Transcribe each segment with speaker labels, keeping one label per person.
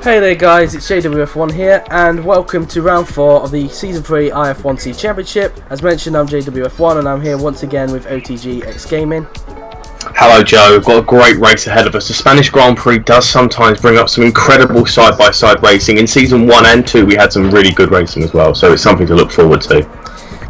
Speaker 1: Hey there guys, it's JWF1 here and welcome to round 4 of the Season 3 IF1C Championship. As mentioned, I'm JWF1 and I'm here once again with OTG X Gaming.
Speaker 2: Hello Joe, we've got a great race ahead of us. The Spanish Grand Prix does sometimes bring up some incredible side-by-side racing. In Season 1 and 2 we had some really good racing as well, so it's something to look forward to.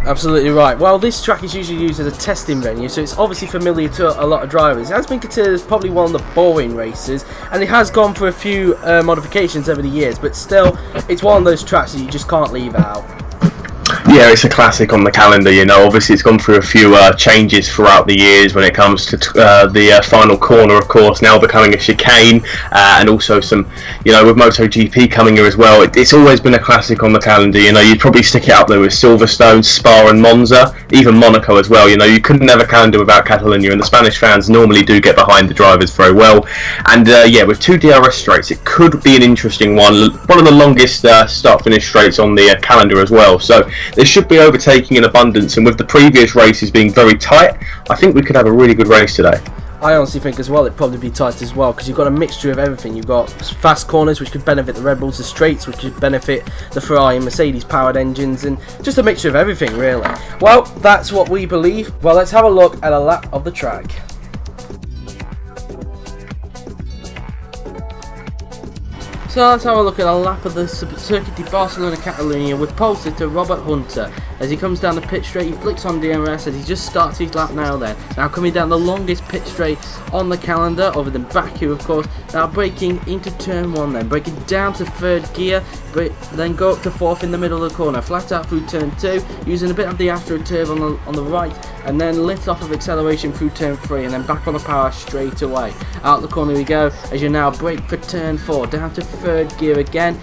Speaker 1: Absolutely right. Well, this track is usually used as a testing venue, so it's obviously familiar to a lot of drivers. It has been considered as probably one of the boring races, and it has gone for a few modifications over the years, but still, it's one of those tracks that you just can't leave out.
Speaker 2: Yeah, it's a classic on the calendar, you know. Obviously it's gone through a few changes throughout the years when it comes to the final corner, of course, now becoming a chicane, and also some, you know, with MotoGP coming here as well. It's always been a classic on the calendar, you know. You'd probably stick it up there with Silverstone, Spa and Monza, even Monaco as well. You know, you couldn't have a calendar without Catalunya, and the Spanish fans normally do get behind the drivers very well. And yeah, with 2 DRS straights, it could be an interesting one. One of the longest start-finish straights on the calendar as well. So there should be overtaking in abundance, and with the previous races being very tight, I think we could have a really good race today.
Speaker 1: I honestly think as well it'd probably be tight as well, because you've got a mixture of everything. You've got fast corners which could benefit the Red Bulls, the straights which could benefit the Ferrari and Mercedes powered engines, and just a mixture of everything really. Well, that's what we believe. Well, let's have a look at a lap of the track. So let's have a look at a lap of the Circuit de Barcelona-Catalunya with pole sitter Robert Hunter. As he comes down the pit straight, he flicks on DRS as he just starts his lap now then. Now coming down the longest pit straight on the calendar, other than Baku of course. Now braking into turn 1 then, braking down to 3rd gear, then go up to 4th in the middle of the corner, flat out through turn 2, using a bit of the Astro turn on the right, and then lift off of acceleration through turn 3, and then back on the power straight away. Out the corner we go, as you now brake for turn 4, down to 3rd gear again,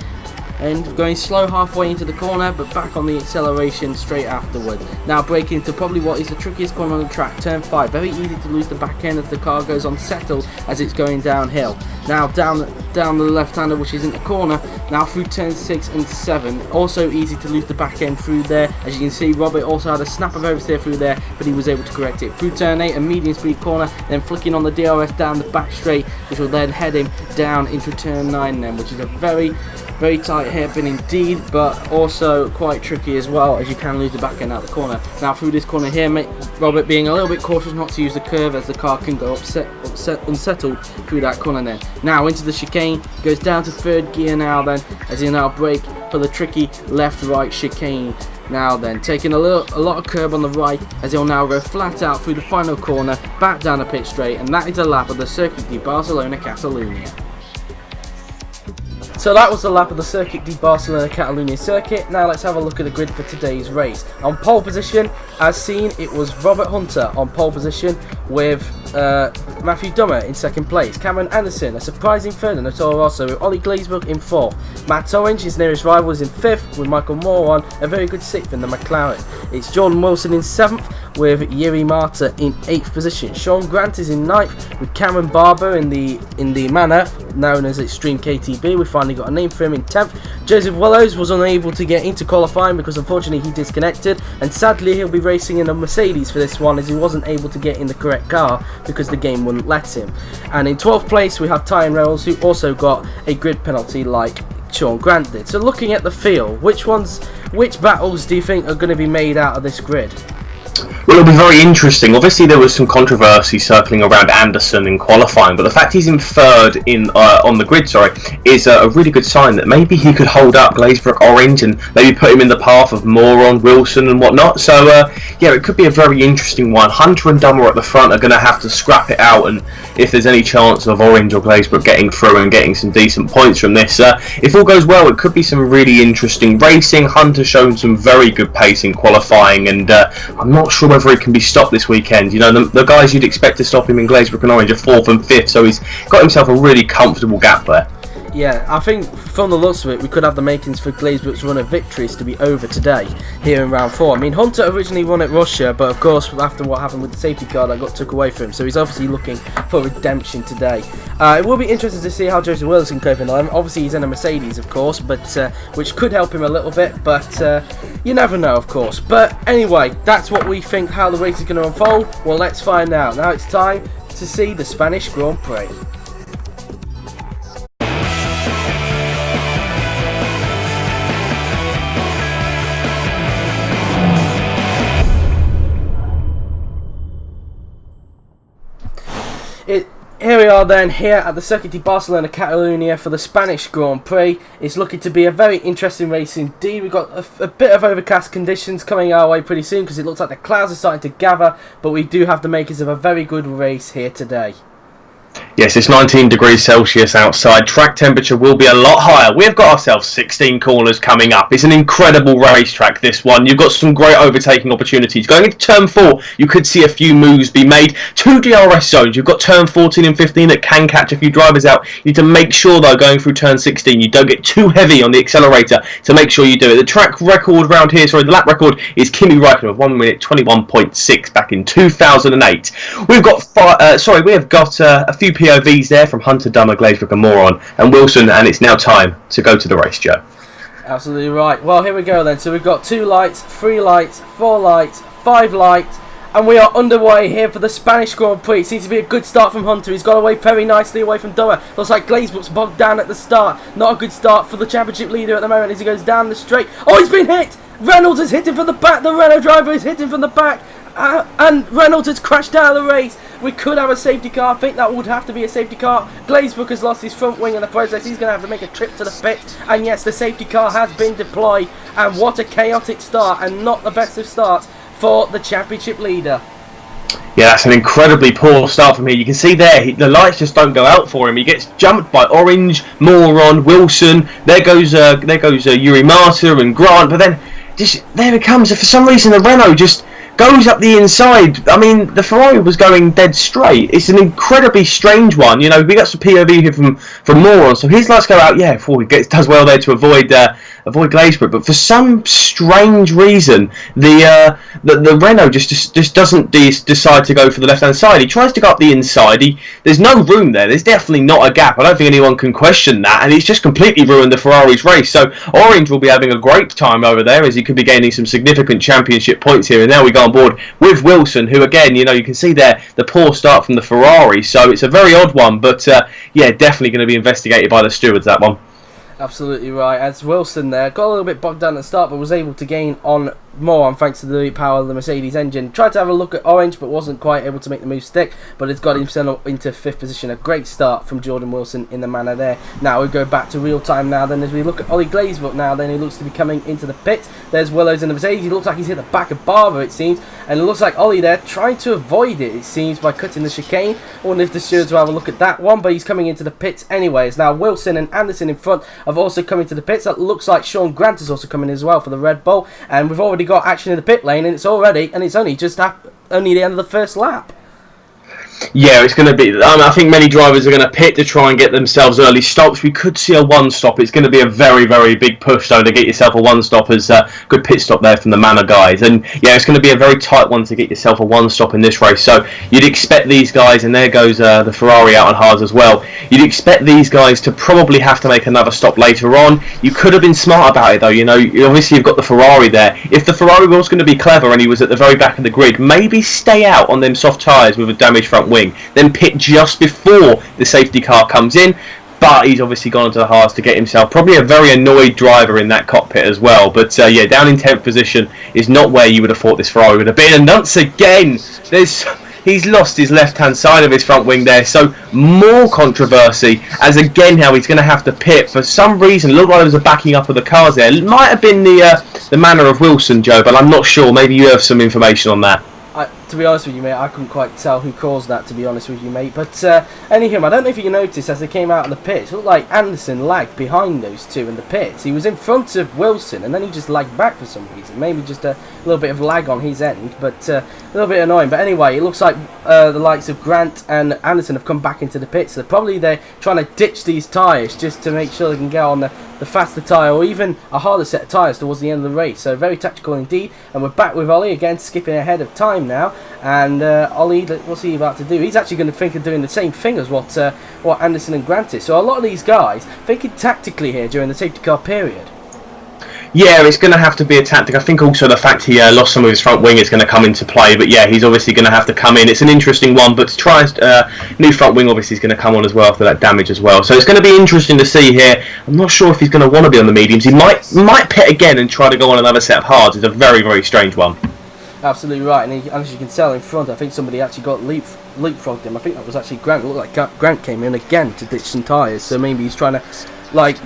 Speaker 1: and going slow halfway into the corner, but back on the acceleration straight afterward. Now braking into probably what is the trickiest corner on the track, turn 5. Very easy to lose the back end as the car goes unsettled as it's going downhill. Now down the left-hander, which is in the corner, now through turn 6 and 7. Also easy to lose the back end through there. As you can see, Robert also had a snap of oversteer through there, but he was able to correct it. Through turn 8, a medium speed corner, then flicking on the DRS down the back straight, which will then head him down into turn 9 then, which is a very tight hairpin indeed, but also quite tricky as well, as you can lose the back end out the corner. Now through this corner here, Robert being a little bit cautious not to use the curve, as the car can go unsettled through that corner then. Now into the chicane, goes down to 3rd gear now then, as he now brake for the tricky left-right chicane. Now then, taking a lot of curb on the right, as he'll now go flat out through the final corner, back down the pit straight, and that is a lap of the Circuit de Barcelona-Catalunya. So that was the lap of the Circuit de Barcelona-Catalunya circuit. Now let's have a look at the grid for today's race. On pole position, as seen, it was Robert Hunter on pole position with Matthew Dummer in 2nd place. Cameron Anderson, a surprising 3rd in the Toro Rosso, with Ollie Glazebrook in 4th. Matt Orange, his nearest rival, is in 5th, with Michael Moore on a very good 6th in the McLaren. It's Jordan Wilson in 7th, with Yuri Marta in 8th position. Sean Grant is in 9th, with Cameron Barber in the manor known as Extreme KTB. We finally got a name for him in 10th. Joseph Willows was unable to get into qualifying because unfortunately he disconnected, and sadly he'll be racing in a Mercedes for this one, as he wasn't able to get in the correct car because the game wouldn't let him. And in 12th place we have Tyan Reynolds, who also got a grid penalty like Sean Grant did. So looking at the field, which battles do you think are going to be made out of this grid?
Speaker 2: Well, it'll be very interesting. Obviously, there was some controversy circling around Anderson in qualifying, but the fact he's in 3rd on the grid, is a really good sign that maybe he could hold up Glazebrook Orange and maybe put him in the path of Moron, Wilson and whatnot. So, yeah, it could be a very interesting one. Hunter and Dummer at the front are going to have to scrap it out, and if there's any chance of Orange or Glazebrook getting through and getting some decent points from this, if all goes well, it could be some really interesting racing. Hunter shown some very good pace in qualifying, and I'm not sure whether he can be stopped this weekend. You know, the guys you'd expect to stop him in Glazebrook and Orange are 4th and 5th, so he's got himself a really comfortable gap there.
Speaker 1: Yeah, I think from the looks of it, we could have the makings for Glazebrook's run of victories to be over today, here in round 4. I mean, Hunter originally won at Russia, but of course, after what happened with the safety car, that got took away from him, so he's obviously looking for redemption today. It will be interesting to see how Joseph Wilson can cope in 11. Obviously, he's in a Mercedes, of course, but which could help him a little bit, but you never know, of course. But anyway, that's what we think how the race is going to unfold. Well, let's find out. Now it's time to see the Spanish Grand Prix. we are then here at the Circuit de Barcelona-Catalunya for the Spanish Grand Prix. It's looking to be a very interesting race indeed. We've got a bit of overcast conditions coming our way pretty soon because it looks like the clouds are starting to gather, but we do have the makers of a very good race here today.
Speaker 2: Yes, it's 19 degrees Celsius outside. Track temperature will be a lot higher. We've got ourselves 16 corners coming up. It's an incredible racetrack, this one. You've got some great overtaking opportunities. Going into turn 4, you could see a few moves be made. 2 DRS zones. You've got turn 14 and 15 that can catch a few drivers out. You need to make sure, though, going through turn 16, you don't get too heavy on the accelerator to make sure you do it. The track record round here, the lap record is Kimi Räikkönen with 1 minute 21.6 back in 2008. We have got a few POVs there from Hunter, Dummer, Glazebrook and Moron and Wilson, and it's now time to go to the race, Joe.
Speaker 1: Absolutely right. Well, here we go then. So we've got 2 lights, 3 lights, 4 lights, 5 lights, and we are underway here for the Spanish Grand Prix. It seems to be a good start from Hunter. He's got away very nicely away from Dummer. Looks like Glazebrook's bogged down at the start. Not a good start for the championship leader at the moment as he goes down the straight. Oh, he's been hit! Reynolds is hitting from the back. The Renault driver is hitting from the back. And Reynolds has crashed out of the race. We could have a safety car. I think that would have to be a safety car. Glazebrook has lost his front wing in the process. He's going to have to make a trip to the pit. And yes, the safety car has been deployed. And what a chaotic start, and not the best of starts for the championship leader.
Speaker 2: Yeah, that's an incredibly poor start from here. You can see there, the lights just don't go out for him. He gets jumped by Orange, Moron, Wilson. There goes Yuri Marta and Grant. But then, there it comes. For some reason, the Renault just goes up the inside. I mean, the Ferrari was going dead straight. It's an incredibly strange one. You know, we got some POV here from Moron, so his lights go out. Yeah, before he does well there to avoid Glazebrook. But for some strange reason, the Renault just doesn't decide to go for the left hand side. He tries to go up the inside. There's no room there. There's definitely not a gap. I don't think anyone can question that, and it's just completely ruined the Ferrari's race. So Orange will be having a great time over there as he could be gaining some significant championship points here. And now we go on board with Wilson, who again, you know, you can see there the poor start from the Ferrari. So it's a very odd one, but yeah, definitely going to be investigated by the stewards, that one.
Speaker 1: Absolutely right. As Wilson there got a little bit bogged down at the start, but was able to gain on more thanks to the power of the Mercedes engine. Tried to have a look at Orange, but wasn't quite able to make the move stick. But it's got himself into 5th position. A great start from Jordan Wilson in the manner there. Now we go back to real time now. Then as we look at Ollie Glazebrook now, then he looks to be coming into the pit. There's Willows in the Mercedes. He looks like he's hit the back of Barber, it seems, and it looks like Ollie there trying to avoid it. It seems by cutting the chicane. I wonder if the stewards will have a look at that one. But he's coming into the pits anyways. Now Wilson and Anderson in front have also come into the pits. That looks like Sean Grant is also coming as well for the Red Bull, and we've already got action in the pit lane, and it's only just only the end of the first lap.
Speaker 2: Yeah, it's going to be. I think many drivers are going to pit to try and get themselves early stops. We could see a one-stop. It's going to be a very, very big push, though, to get yourself a one-stop. As a good pit stop there from the Manor guys. And yeah, it's going to be a very tight one to get yourself a one-stop in this race. So you'd expect these guys, and there goes the Ferrari out on hards as well. You'd expect these guys to probably have to make another stop later on. You could have been smart about it, though. You know, obviously you've got the Ferrari there. If the Ferrari was going to be clever and he was at the very back of the grid, maybe stay out on them soft tyres with a damaged front wing, then pit just before the safety car comes in. But he's obviously gone onto the hards to get himself probably a very annoyed driver in that cockpit as well. But yeah, down in 10th position is not where you would have thought this Ferrari would have been. And once again, he's lost his left-hand side of his front wing there. So more controversy, as again now he's going to have to pit. For some reason, it looked like there was a backing up of the cars there. It might have been the manner of Wilson, Joe, but I'm not sure. Maybe you have some information on that.
Speaker 1: To be honest with you, mate, I couldn't quite tell who caused that, to be honest with you, mate. But anyhow, I don't know if you noticed as they came out of the pits, it looked like Anderson lagged behind those two in the pits. He was in front of Wilson, and then he just lagged back for some reason. Maybe just a little bit of lag on his end, but a little bit annoying. But anyway, it looks like the likes of Grant and Anderson have come back into the pits. So probably they're trying to ditch these tyres just to make sure they can get on the faster tyre or even a harder set of tyres towards the end of the race. So very tactical indeed. And we're back with Ollie again, skipping ahead of time now. And Ollie, what's he about to do? He's actually going to think of doing the same thing as what Anderson and Grant is. So a lot of these guys thinking tactically here during the safety car period.
Speaker 2: Yeah, it's going to have to be a tactic. I think also the fact he lost some of his front wing is going to come into play. But yeah, he's obviously going to have to come in. It's an interesting one, but to try new front wing obviously is going to come on as well after that damage as well. So it's going to be interesting to see here. I'm not sure if he's going to want to be on the mediums. He might pit again and try to go on another set of hards. It's a very, very strange one.
Speaker 1: Absolutely right, and as you can tell in front, I think somebody actually got leapfrogged him. I think that was actually Grant. It looked like Grant came in again to ditch some tyres, so maybe he's trying to, like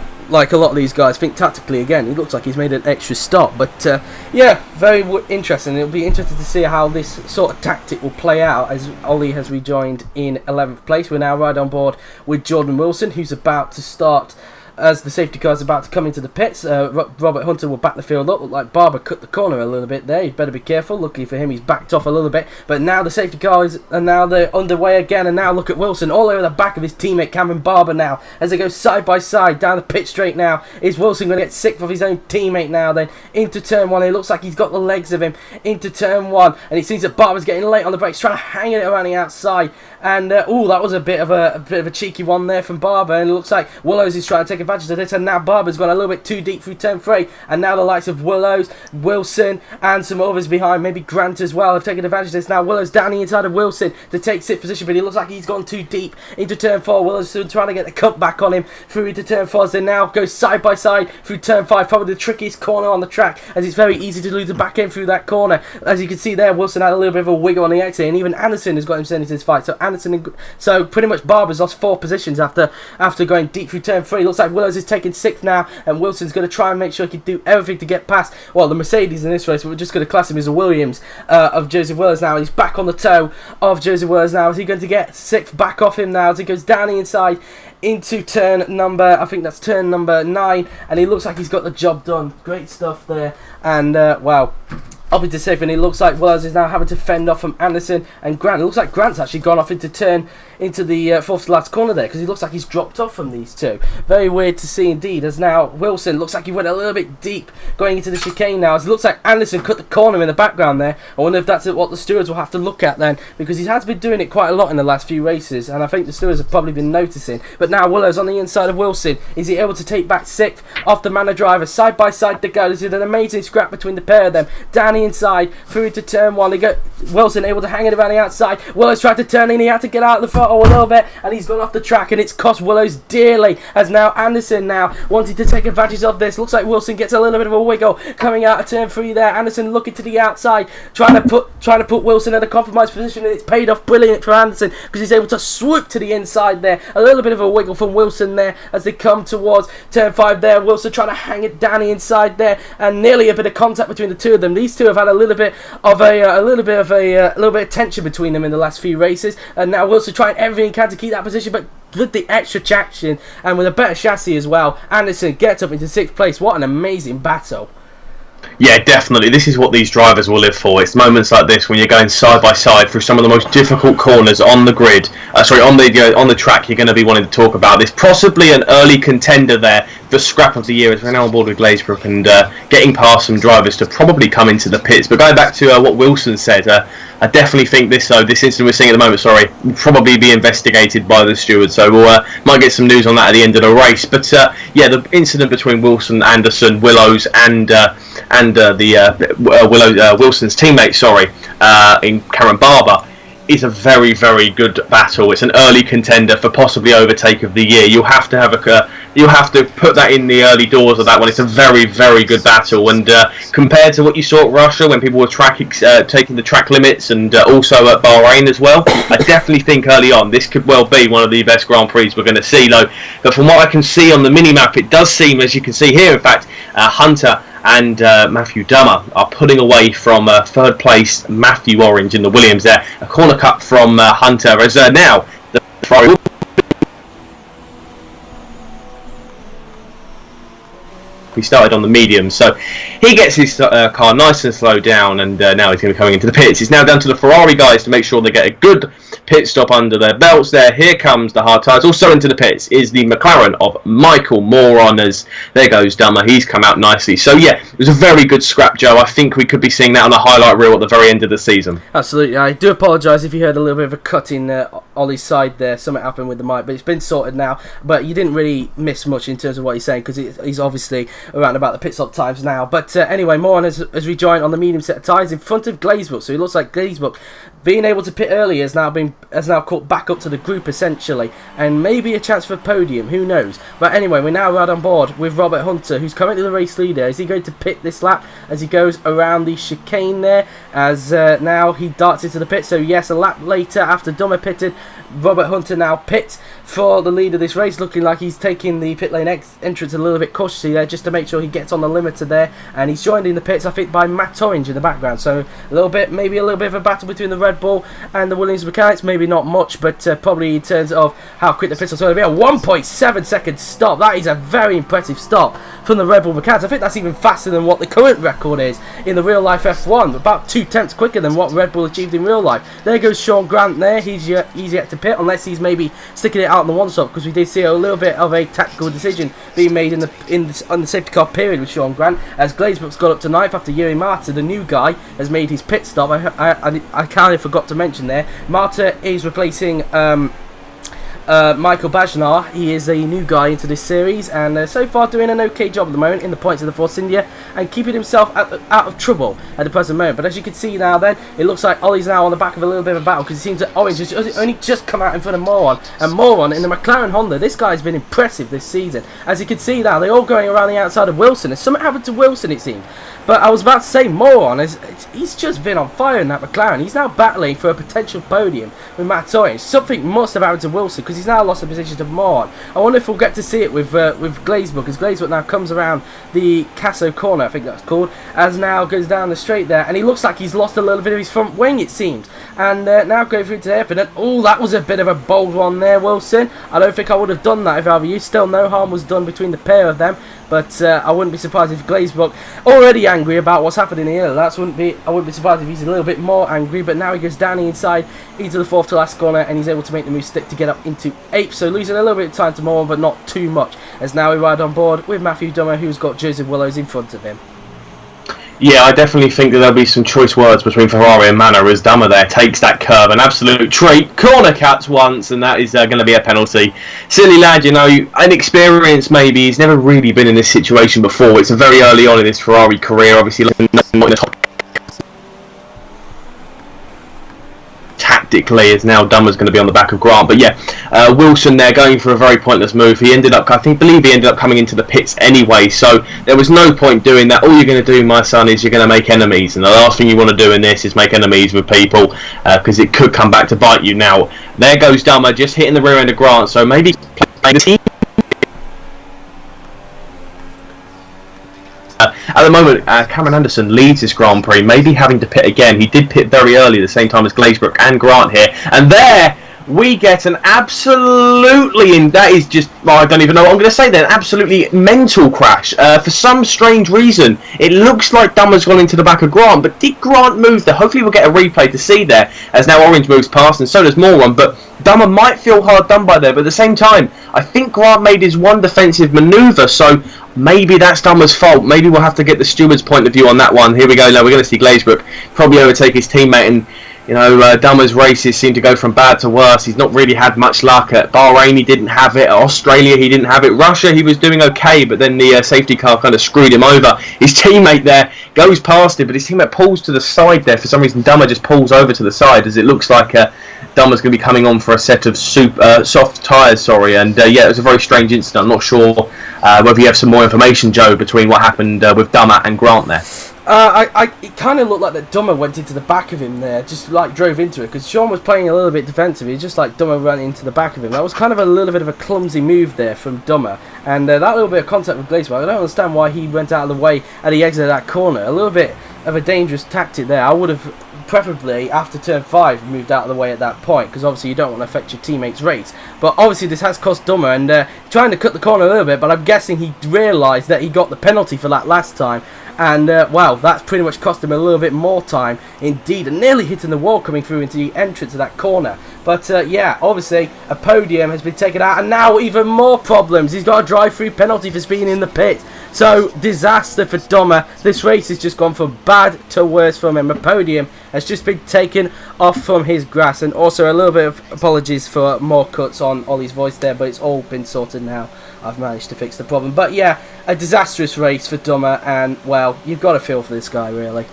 Speaker 1: a lot of these guys, think tactically again. He looks like he's made an extra stop, but yeah, very interesting. It'll be interesting to see how this sort of tactic will play out as Ollie has rejoined in 11th place. We're now right on board with Jordan Wilson, who's about to start as the safety car is about to come into the pits. Robert Hunter will back the field up. Looked like Barber cut the corner a little bit there. You'd better be careful. Luckily for him, he's backed off a little bit. But now the safety cars are now they're underway again. And now look at Wilson all over the back of his teammate Cameron Barber now as they go side by side down the pit straight now. Is Wilson going to get sick of his own teammate now then into turn one? It looks like he's got the legs of him into turn one. And it seems that Barber's getting late on the brakes, trying to hang it around the outside. And that was a bit of a cheeky one there from Barber. And it looks like Willows is trying to take advantage of this. And now Barber's gone a little bit too deep through turn 3, and now the likes of Willows, Wilson, and some others behind, maybe Grant as well, have taken advantage of this. Now Willows down the inside of Wilson to take 6th position, but he looks like he's gone too deep into turn 4. Willows still trying to get the cut back on him through into turn 4 as they now go side by side through turn 5, probably the trickiest corner on the track, as it's very easy to lose the back end through that corner. As you can see there, Wilson had a little bit of a wiggle on the exit, and even Anderson has got him sent into this fight. So pretty much Barber's lost 4 positions after going deep through turn 3. Looks like Willows is taking 6th now, and Wilson's going to try and make sure he can do everything to get past, well, the Mercedes in this race, but we're just going to class him as a Williams of Joseph Willows now. He's back on the toe of Joseph Willows now. Is he going to get 6th back off him now as he goes down the inside into turn number, I think that's turn number 9, and he looks like he's got the job done. Great stuff there, and wow. Up into 6th, and it looks like Willows is now having to fend off from Anderson and Grant. It looks like Grant's actually gone off into the 4th to last corner there, because he looks like he's dropped off from these two. Very weird to see indeed, as now Wilson looks like he went a little bit deep going into the chicane now, as it looks like Anderson cut the corner in the background there. I wonder if that's what the stewards will have to look at then, because he has been doing it quite a lot in the last few races, and I think the stewards have probably been noticing. But now Willows on the inside of Wilson. Is he able to take back 6th off the Manor driver? Side by side they go. This is an amazing scrap between the pair of them. Down the inside through into turn 1. They go Wilson able to hang it around the outside. Willows tried to turn in. He had to get out of the throttle a little bit, and he's gone off the track, and it's cost Willows dearly, as now Anderson now wanting to take advantage of this. Looks like Wilson gets a little bit of a wiggle coming out of turn 3 there. Anderson looking to the outside, trying to put Wilson in a compromised position, and it's paid off brilliant for Anderson because he's able to swoop to the inside there. A little bit of a wiggle from Wilson there as they come towards turn 5 there. Wilson trying to hang it down the inside there, and nearly a bit of contact between the two of them. These two have had a little bit of tension between them in the last few races, and now Wilson trying everything he can to keep that position, but with the extra traction and with a better chassis as well, Anderson gets up into 6th place. What an amazing battle.
Speaker 2: Yeah, definitely. This is what these drivers will live for. It's moments like this when you're going side by side through some of the most difficult corners on the grid. On the track. You're going to be wanting to talk about this. Possibly an early contender there. The scrap of the year is we're now on board with Glazebrook and getting past some drivers to probably come into the pits. But going back to what Wilson said, I definitely think this incident we're seeing at the moment, will probably be investigated by the stewards. So we'll might get some news on that at the end of the race. But yeah, the incident between Wilson, Anderson, Willows, and Wilson's teammate, in Cameron Barber, is a very, very good battle. It's an early contender for possibly overtake of the year. You'll have to put that in the early doors of that one. It's a very, very good battle, and compared to what you saw at Russia when people were taking the track limits, and also at Bahrain as well, I definitely think early on this could well be one of the best Grand Prix we're going to see. Though, but from what I can see on the mini map, it does seem, as you can see here, in fact, Hunter and Matthew Dummer are putting away from 3rd place Matthew Orange in the Williams there. A corner cut from Hunter, as now the Ferrari he started on the medium, so he gets his car nice and slow down, and now he's going to be coming into the pits. It's now down to the Ferrari guys to make sure they get a good pit stop under their belts there. Here comes the hard tyres. Also into the pits is the McLaren of Michael Moron, as there goes Dummer. He's come out nicely. So yeah, it was a very good scrap, Joe. I think we could be seeing that on the highlight reel at the very end of the season.
Speaker 1: Absolutely. I do apologise if you heard a little bit of a cut in Ollie's side there. Something happened with the mic, but it's been sorted now. But you didn't really miss much in terms of what he's saying, because he's obviously around about the pit stop times now. But anyway, Moran has rejoined on the medium set of tyres in front of Glazebrook, so it looks like Glazebrook being able to pit early has now caught back up to the group essentially, and maybe a chance for a podium, who knows. But anyway, we're now right on board with Robert Hunter, who's currently the race leader. Is he going to pit this lap as he goes around the chicane there, as now he darts into the pit? So yes, a lap later after Dummer pitted, Robert Hunter now pits for the lead of this race, looking like he's taking the pit lane entrance a little bit cautiously there, just to make sure he gets on the limiter there, and he's joined in the pits, I think, by Matt Orange in the background. So maybe a little bit of a battle between the Red Bull and the Williams mechanics, maybe not much, but probably in terms of how quick the pit stop's going to be. A 1.7 second stop, that is a very impressive stop from the Red Bull mechanics. I think that's even faster than what the current record is in the real life F1, about 2 tenths quicker than what Red Bull achieved in real life. There goes Sean Grant there, he's yet to pit, unless he's maybe sticking it out on the one stop, because we did see a little bit of a tactical decision being made on the safety car period with Sean Grant, as Glazebrook's got up to 9th after Yuri Marta, the new guy, has made his pit stop. I kind of forgot to mention there, Marta is replacing Michael Bajnar. He is a new guy into this series, and so far doing an okay job at the moment in the points of the Force India and keeping himself out of trouble at the present moment. But as you can see now, then it looks like Ollie's now on the back of a little bit of a battle, because it seems that Orange has only just come out in front of Moran, and Moran in the McLaren Honda, this guy's been impressive this season. As you can see now, they're all going around the outside of Wilson, and something happened to Wilson, it seems. But I was about to say, Moran, he's just been on fire in that McLaren. He's now battling for a potential podium with Matt Orange. Something must have happened to Wilson, because he's now lost the position to Moran. I wonder if we'll get to see it with Glazebrook, as Glazebrook now comes around the Casso corner, I think that's called, as now goes down the straight there, and he looks like he's lost a little bit of his front wing, it seems. And now going through to the hairpin, and oh, that was a bit of a bold one there, Wilson. I don't think I would have done that if I were you. Still, no harm was done between the pair of them. But I wouldn't be surprised if Glazebrook, already angry about what's happening here, I wouldn't be surprised if he's a little bit more angry. But now he goes down the inside into the 4th to last corner, and he's able to make the move stick to get up into 8th. So losing a little bit of time to Moran, but not too much, as now we ride on board with Matthew Dummer, who's got Joseph Willows in front of him.
Speaker 2: Yeah, I definitely think that there'll be some choice words between Ferrari and Manor, as Dummer there takes that curve, an absolute treat, corner cuts once, and that is going to be a penalty. Silly lad, you know, inexperienced maybe, he's never really been in this situation before. It's a very early on in his Ferrari career, obviously looking at the top. Tactically, as now Dummer's going to be on the back of Grant. But yeah, Wilson there going for a very pointless move. He ended up, believe he ended up coming into the pits anyway, so there was no point doing that. All you're going to do, my son, is you're going to make enemies, and the last thing you want to do in this is make enemies with people, because it could come back to bite you. Now there goes Dummer, just hitting the rear end of Grant, so maybe playing the team. At the moment, Cameron Anderson leads this Grand Prix, maybe having to pit again. He did pit very early, at the same time as Glazebrook and Grant here. And there we get an absolutely, and that is just, well, I don't even know what I'm going to say there, an absolutely mental crash. For some strange reason, it looks like Dummer's gone into the back of Grant, but did Grant move there? Hopefully we'll get a replay to see there, as now Orange moves past, and so does Moran, but Dummer might feel hard done by there, but at the same time, I think Grant made his one defensive manoeuvre, so maybe that's Dummer's fault. Maybe we'll have to get the steward's point of view on that one. Here we go, now we're going to see Glazebrook probably overtake his teammate, and you know, Dummer's races seem to go from bad to worse. He's not really had much luck. At Bahrain he didn't have it, at Australia he didn't have it, Russia he was doing okay, but then the safety car kind of screwed him over. His teammate there goes past him, but his teammate pulls to the side there. For some reason Dummer just pulls over to the side, as it looks like Dummer's going to be coming on for a set of soft tyres, and yeah, it was a very strange incident. I'm not sure whether you have some more information, Joe, between what happened with Dummer and Grant there.
Speaker 1: It kind of looked like that Dummer went into the back of him there, just like drove into it, because Sean was playing a little bit defensively, just like Dummer ran into the back of him. That was kind of a little bit of a clumsy move there from Dummer, and that little bit of contact with Glazebrook, I don't understand why he went out of the way at the exit of that corner. A little bit of a dangerous tactic there. I would have preferably, after turn 5, moved out of the way at that point, because obviously you don't want to affect your teammate's race. But obviously this has cost Dummer, and trying to cut the corner a little bit, but I'm guessing he realised that he got the penalty for that last time. And, wow, that's pretty much cost him a little bit more time, indeed, and nearly hitting the wall coming through into the entrance of that corner. But, yeah, obviously, a podium has been taken out, and now even more problems. He's got a drive-through penalty for speeding in the pit. So, disaster for Dummer. This race has just gone from bad to worse from him. A podium has just been taken off from his grass. And also, a little bit of apologies for more cuts on Ollie's voice there, but it's all been sorted now. I've managed to fix the problem. But yeah, a disastrous race for Dummer, and well, you've got to feel for this guy, really.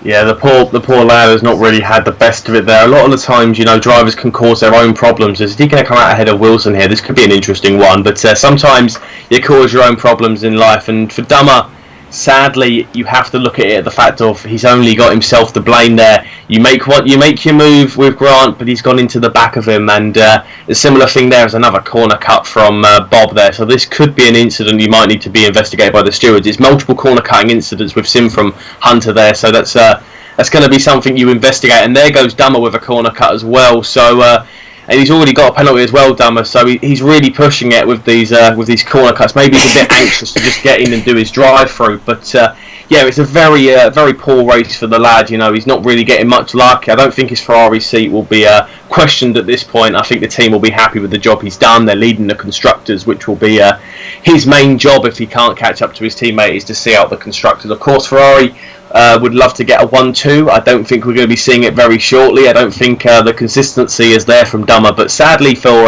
Speaker 2: Yeah, the poor lad has not really had the best of it there. A lot of the times, drivers can cause their own problems. Is he going to come out ahead of Wilson here? This could be an interesting one, but sometimes you cause your own problems in life, and for Dummer, sadly, you have to look at it at the fact of he's only got himself to blame there. You make your move with Grant, but he's gone into the back of him, and a similar thing there is another corner cut from Bob there. So this could be an incident you might need to be investigated by the stewards. It's multiple corner cutting incidents with Sim from Hunter there, so that's going to be something you investigate. And there goes Dummer with a corner cut as well. So. And he's already got a penalty as well, Dummer, so he's really pushing it with these corner cuts. Maybe he's a bit anxious to just get in and do his drive-through, but yeah, it's a very poor race for the lad. He's not really getting much luck. I don't think his Ferrari seat will be questioned at this point. I think the team will be happy with the job he's done. They're leading the constructors, which will be his main job if he can't catch up to his teammate, is to see out the constructors. Of course, Ferrari would love to get a 1-2. I don't think we're going to be seeing it very shortly. I don't think the consistency is there from Dummer, but sadly for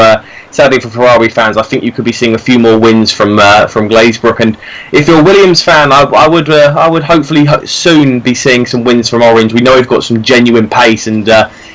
Speaker 2: Ferrari fans, I think you could be seeing a few more wins from Glazebrook. And if you're a Williams fan, I would hopefully soon be seeing some wins from Orange. We know we've got some genuine pace, and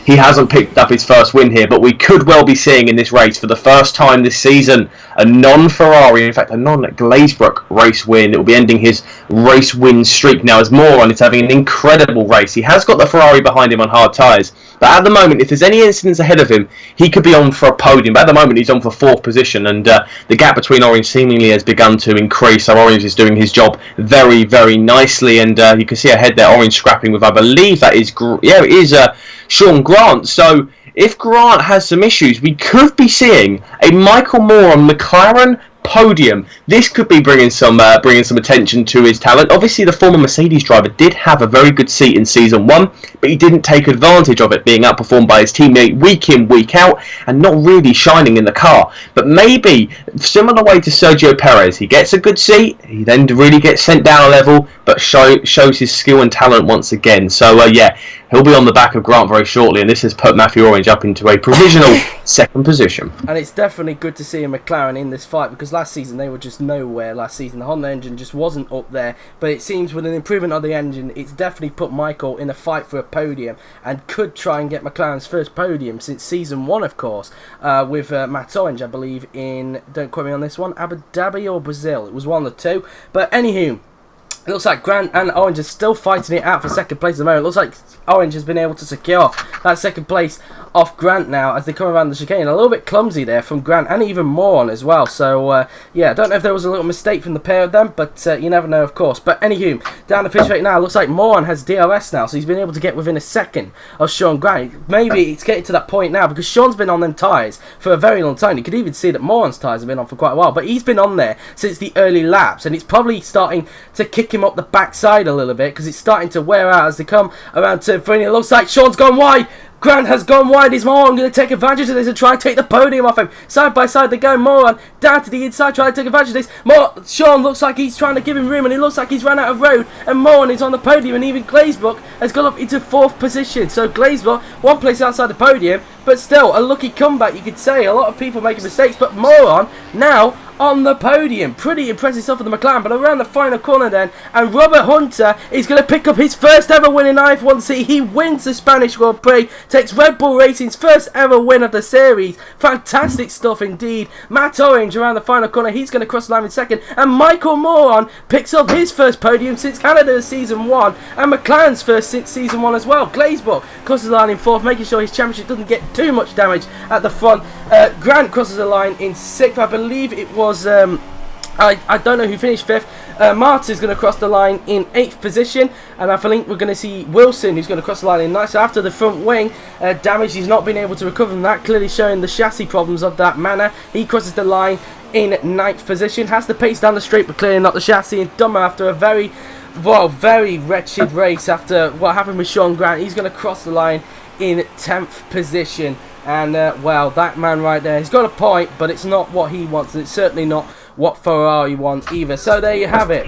Speaker 2: he hasn't picked up his first win here, but we could well be seeing in this race for the first time this season a non-Ferrari, in fact a non-Glazebrook race win. It will be ending his race win streak now, as Moron is having an incredible race. He has got the Ferrari behind him on hard tyres, but at the moment, if there's any incidents ahead of him, he could be on for a podium. But at the moment, he's on for 4th position, and the gap between Orange seemingly has begun to increase. So Orange is doing his job very nicely, and you can see ahead there, Orange scrapping with, I believe that is, it is Sean Grant. So if Grant has some issues, we could be seeing a Michael Moore on McLaren podium. This could be bringing some attention to his talent. Obviously, the former Mercedes driver did have a very good seat in season 1, but he didn't take advantage of it, being outperformed by his teammate week in, week out, and not really shining in the car. But maybe similar way to Sergio Perez, he gets a good seat, he then really gets sent down a level, but shows his skill and talent once again. So yeah, he'll be on the back of Grant very shortly, and this has put Matthew Orange up into a provisional 2nd position.
Speaker 1: And it's definitely good to see a McLaren in this fight, because last season they were just nowhere. Last season the Honda engine just wasn't up there, but it seems with an improvement of the engine, it's definitely put Michael in a fight for a podium, and could try and get McLaren's first podium since season 1, of course, with Matt Orange, I believe, in, don't quote me on this one, Abu Dhabi or Brazil. It was one of the two. But anywho, it looks like Grant and Orange are still fighting it out for 2nd place at the moment. It looks like Orange has been able to secure that 2nd place off Grant now as they come around the chicane. A little bit clumsy there from Grant, and even Moron as well. So yeah, I don't know if there was a little mistake from the pair of them, but you never know, of course. But anywho, down the pitch right now, looks like Moron has DRS now, so he's been able to get within a second of Sean Grant. Maybe it's getting to that point now, because Sean's been on them tyres for a very long time. You could even see that Moron's tyres have been on for quite a while, but he's been on there since the early laps, and it's probably starting to kick him up the backside a little bit, because it's starting to wear out as they come around turn 3. It looks like Sean's gone wide. Grant has gone wide. Is Moron going to take advantage of this and try and take the podium off him? Side by side they go. Moron down to the inside trying to take advantage of this. Sean looks like he's trying to give him room, and it looks like he's run out of road, and Moron is on the podium, and even Glazebrook has gone up into 4th position. So Glazebrook, one place outside the podium, but still a lucky comeback, you could say. A lot of people making mistakes, but Moron now on the podium. Pretty impressive stuff for the McLaren, but around the final corner then, and Robert Hunter is going to pick up his first ever win in IF1C. He wins the Spanish Grand Prix, takes Red Bull Racing's first ever win of the series. Fantastic stuff indeed. Matt Orange around the final corner, he's going to cross the line in 2nd, and Michael Moron picks up his first podium since Canada's season 1, and McLaren's first since season 1 as well. Glazebrook crosses the line in 4th, making sure his championship doesn't get too much damage at the front. Grant crosses the line in 6th, I believe it was I don't know who finished 5th. Martin's going to cross the line in 8th position, and I think we're going to see Wilson, who's going to cross the line in 9th. So after the front wing damage, he's not been able to recover from that, clearly showing the chassis problems of that manner. He crosses the line in 9th position, has the pace down the straight, but clearly not the chassis. And Dummer, after a very wretched race after what happened with Sean Grant, he's going to cross the line in 10th position. And well, that man right there, he's got a point, but it's not what he wants, and it's certainly not what Ferrari wants either. So there you have it.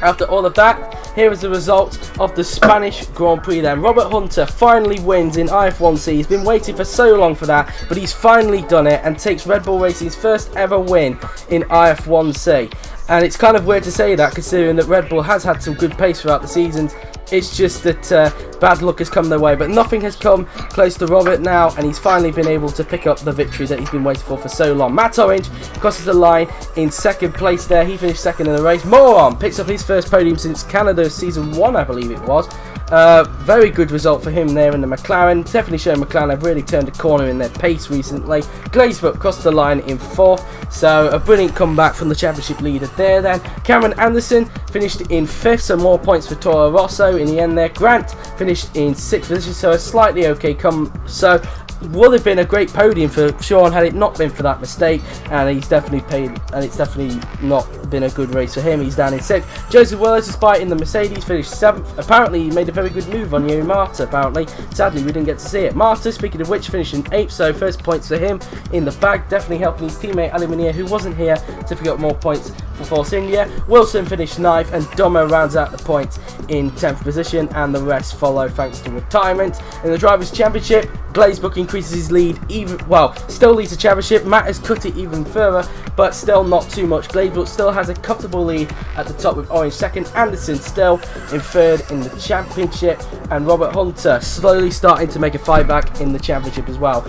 Speaker 1: After all of that, here is the result of the Spanish Grand Prix then. Robert Hunter finally wins in IF1C. He's been waiting for so long for that, but he's finally done it and takes Red Bull Racing's first ever win in IF1C. And it's kind of weird to say that, considering that Red Bull has had some good pace throughout the seasons. It's just that bad luck has come their way, but nothing has come close to Robert now, and he's finally been able to pick up the victory that he's been waiting for so long. Matt Orange crosses the line in second place there. He finished second in the race. Moron picks up his first podium since Canada season 1, I believe it was. Very good result for him there in the McLaren. Definitely showing McLaren have really turned a corner in their pace recently. Glazebrook crossed the line in 4th, so a brilliant comeback from the championship leader there then. Cameron Anderson finished in 5th, so more points for Toro Rosso in the end there. Grant finished in 6th position, so a slightly okay so would have been a great podium for Sean had it not been for that mistake, and he's definitely paid, and it's definitely not been a good race for him. He's down in 6th. Joseph Willis, despite in the Mercedes, finished 7th. Apparently he made a very good move on Yuri Marta, apparently. Sadly we didn't get to see it. Marta, speaking of which, finished in 8th, so first points for him in the bag, definitely helping his teammate Aluminier, who wasn't here, to pick up more points for Force India. Wilson finished 9th, and Domo rounds out the points in 10th position, and the rest follow thanks to retirement. In the Drivers' Championship, Glazebrook increases his lead still leads the championship. Matt has cut it even further, but still not too much. Glazebrook still has a comfortable lead at the top with Orange second, Anderson still in 3rd in the championship, and Robert Hunter slowly starting to make a fight back in the championship as well.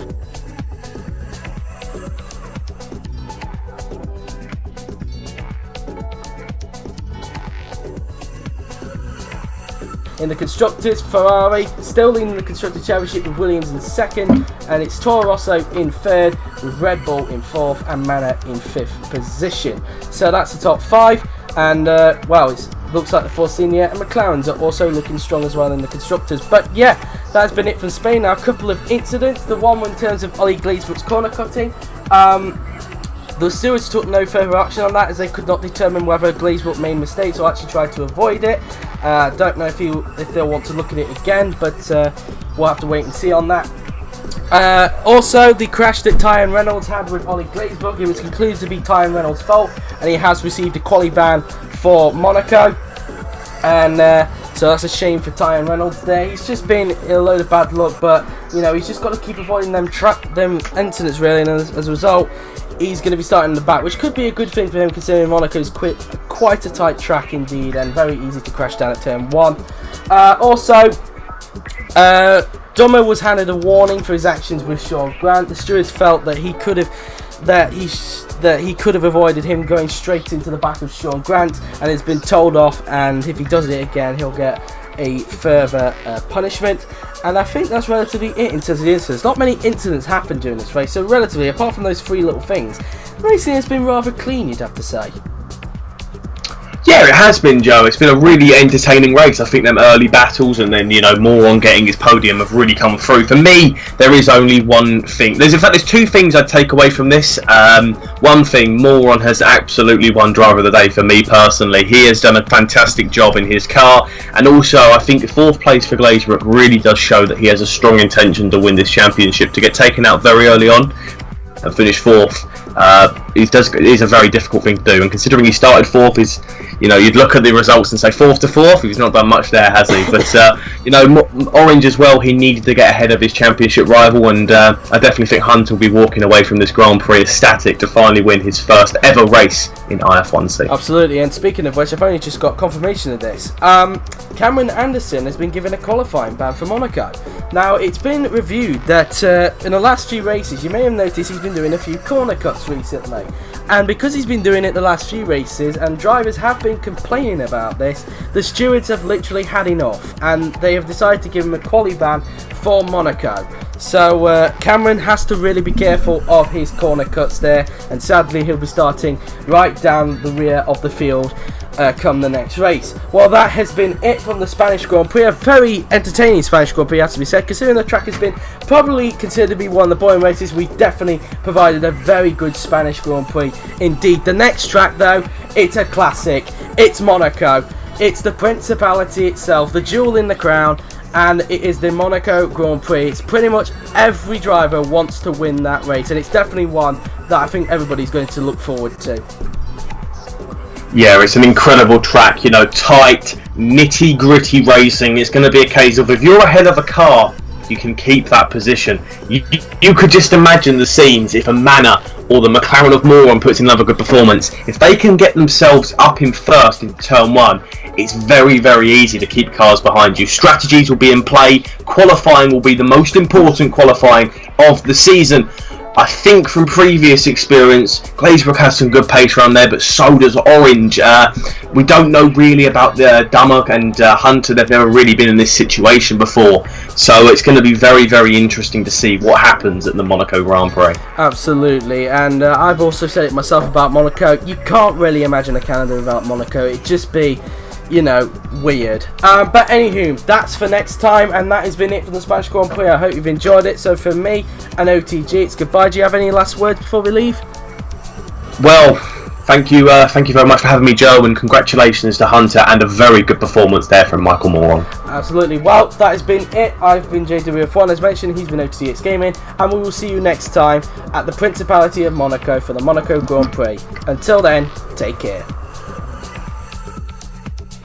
Speaker 1: In the Constructors, Ferrari still leading the Constructors' Championship with Williams in 2nd, and it's Toro Rosso in 3rd, with Red Bull in 4th and Manor in 5th position. So that's the top 5, and it looks like the Force India and McLaren's are also looking strong as well in the Constructors. But yeah, that's been it from Spain. Now a couple of incidents. The one in terms of Ollie Glazebrook's corner cutting. The stewards took no further action on that, as they could not determine whether Glazebrook made mistakes or actually tried to avoid it. Don't know if they'll want to look at it again, but we'll have to wait and see on that. Also, the crash that Tyan Reynolds had with Ollie Glazebrook, it was concluded to be Tyan Reynolds' fault, and he has received a quali ban for Monaco. And so that's a shame for Tyan Reynolds there. He's just been a load of bad luck, but you know, he's just got to keep avoiding them incidents really, and as a result, he's going to be starting in the back, which could be a good thing for him, considering Monaco's quite a tight track indeed, and very easy to crash down at turn 1. Also, Dummer was handed a warning for his actions with Sean Grant. The stewards felt that he could have avoided him going straight into the back of Sean Grant, and it's been told off, and if he does it again, he'll get a further punishment. And I think that's relatively it in terms of the incidents. Not many incidents happened during this race, so relatively, apart from those 3 little things, the racing has been rather clean, you'd have to say.
Speaker 2: Yeah, it has been, Joe. It's been a really entertaining race. I think them early battles and then, Moron getting his podium have really come through. For me, there is only one thing. There's 2 things I'd take away from this. One thing, Moron has absolutely won Driver of the Day for me personally. He has done a fantastic job in his car. And also, I think 4th place for Glazebrook really does show that he has a strong intention to win this championship. To get taken out very early on and finish 4th, it is a very difficult thing to do, and considering he started 4th, you'd look at the results and say 4th to 4th, he's not done much there, has he? But Orange as well, he needed to get ahead of his championship rival, and I definitely think Hunt will be walking away from this Grand Prix ecstatic to finally win his first ever race in IF1C. Absolutely,
Speaker 1: and speaking of which, I've only just got confirmation of this. Cameron Anderson has been given a qualifying ban for Monaco. Now, it's been reviewed that in the last few races, you may have noticed he's been doing a few corner cuts recently. And because he's been doing it the last few races, and drivers have been complaining about this, the stewards have literally had enough, and they have decided to give him a quali ban for Monaco. So Cameron has to really be careful of his corner cuts there, and sadly he'll be starting right down the rear of the field come the next race. Well, that has been it from the Spanish Grand Prix. A very entertaining Spanish Grand Prix, has to be said, considering the track has been probably considered to be one of the boring races. We definitely provided a very good Spanish Grand Prix indeed. The next track though, it's a classic. It's Monaco. It's the Principality itself, the jewel in the crown, and it is the Monaco Grand Prix. It's pretty much every driver wants to win that race, and it's definitely one that I think everybody's going to look forward to.
Speaker 2: Yeah, it's an incredible track, you know, tight, nitty-gritty racing. It's going to be a case of if you're ahead of a car, you can keep that position. You could just imagine the scenes if a Manor or the McLaren of Moron puts in another good performance. If they can get themselves up in first in turn one, it's very, very easy to keep cars behind you. Strategies will be in play. Qualifying will be the most important qualifying of the season. I think from previous experience, Glazebrook has some good pace around there, but so does Orange. We don't know really about the Dummock and Hunter. They've never really been in this situation before. So it's going to be very, very interesting to see what happens at the Monaco Grand Prix.
Speaker 1: Absolutely, and I've also said it myself about Monaco. You can't really imagine a Canada without Monaco. It'd just be, you know, weird. But anywho, that's for next time, and that has been it for the Spanish Grand Prix. I hope you've enjoyed it. So for me and OTG, it's goodbye. Do you have any last words before we leave?
Speaker 2: Well, thank you very much for having me, Joe, and congratulations to Hunter, and a very good performance there from Michael Moron.
Speaker 1: Absolutely. Well, that has been it. I've been JWF1, as mentioned. He's been OTX Gaming, and we will see you next time at the Principality of Monaco for the Monaco Grand Prix. Until then, take care.